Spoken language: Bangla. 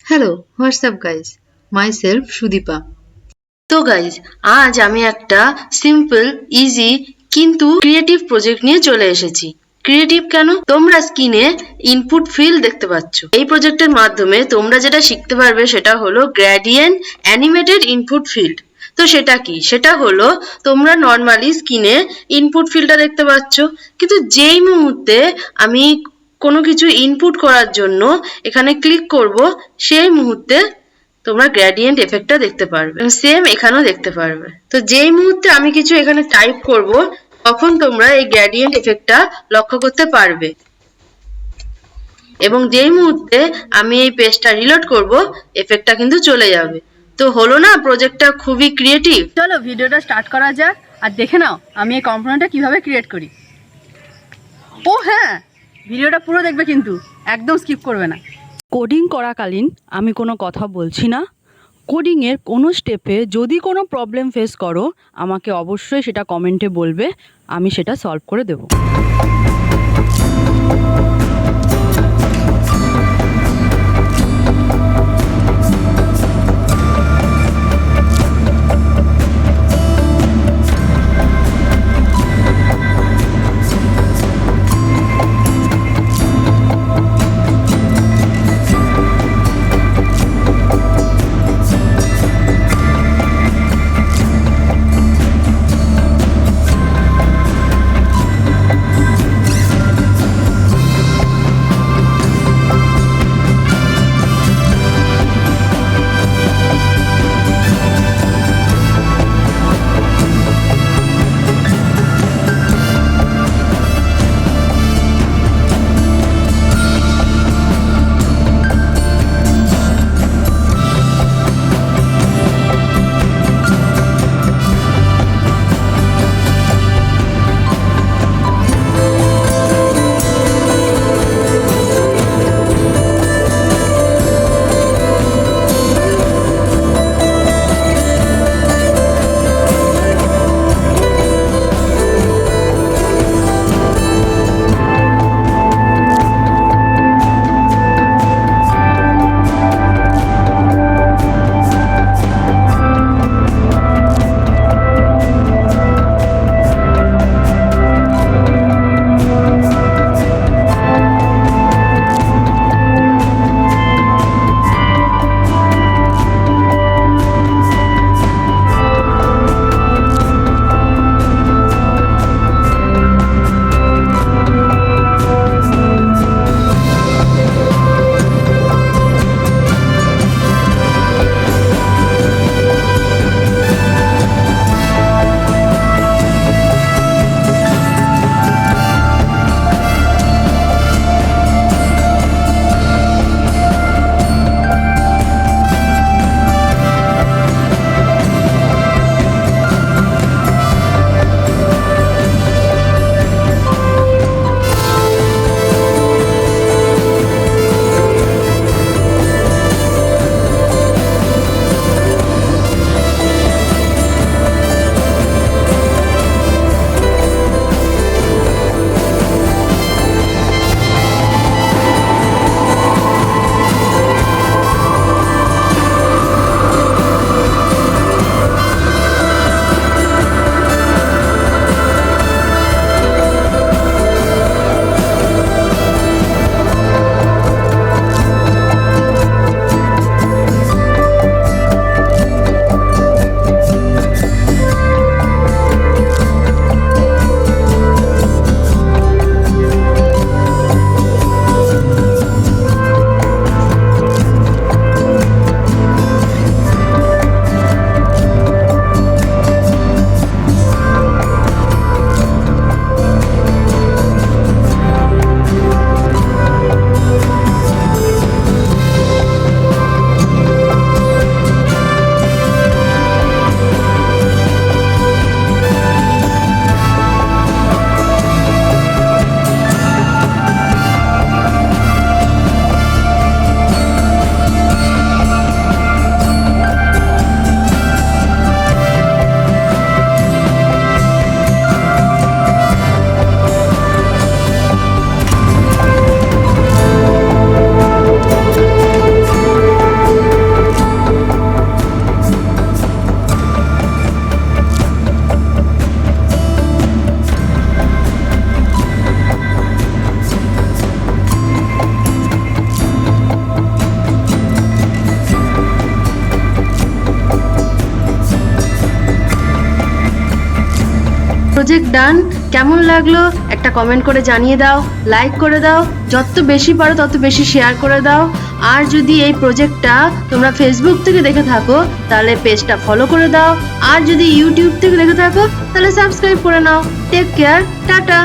Hello WhatsApp guys myself Sudipa. তো গাইজ আজ আমি একটা সিম্পল ইজি কিন্তু ক্রিয়েটিভ প্রজেক্ট নিয়ে চলে এসেছি। ক্রিয়েটিভ কেন? তোমরা স্ক্রিনে ইনপুট ফিল্ড দেখতে পাচ্ছ। এই প্রজেক্টের মাধ্যমে তোমরা যেটা শিখতে পারবে সেটা হলো গ্রেডিয়েন্ট অ্যানিমেটেড ইনপুট ফিল্ড। তো সেটা কি? সেটা হলো তোমরা নর্মালি স্ক্রিনে ইনপুট ফিল্ডটা দেখতে পাচ্ছ, কিন্তু যেই মুহূর্তে আমি কোনো কিছু ইনপুট করার জন্য এখানে ক্লিক করব সেই মুহূর্তে তোমরা গ্রেডিয়েন্ট এফেক্টটা দেখতে পারবে। সেম এখানেও দেখতে পারবে। তো যেই মুহূর্তে আমি কিছু এখানে টাইপ করব তখন তোমরা এই গ্রেডিয়েন্ট এফেক্টটা লক্ষ্য করতে পারবে, এবং যেই মুহূর্তে আমি এই পেজটা রিলোড করব এফেক্টটা কিন্তু চলে যাবে। তো হলো না প্রজেক্টটা খুবই ক্রিয়েটিভ? চলো ভিডিওটা স্টার্ট করা যাক আর দেখে নাও আমি এই কম্পোনেন্টটা কিভাবে ক্রিয়েট করি। ও হ্যাঁ, ভিডিওটা পুরো দেখবে কিন্তু একদম স্কিপ করবে না। কোডিং করাকালীন আমি কোনো কথা বলছি না। কোডিংয়ের কোনো স্টেপে যদি কোনো প্রবলেম ফেস করো আমাকে অবশ্যই সেটা কমেন্টে বলবে, আমি সেটা সলভ করে দেবো। প্রজেক্ট ডান। কেমন লাগলো একটা কমেন্ট করে জানিয়ে দাও, লাইক করে দাও, যত বেশি পারো তত বেশি শেয়ার করে দাও। আর যদি এই প্রজেক্টটা তোমরা ফেসবুক থেকে দেখে থাকো তাহলে পেজটা ফলো করে দাও, আর যদি ইউটিউব থেকে দেখে থাকো তাহলে সাবস্ক্রাইব করে নাও। Take care, tata.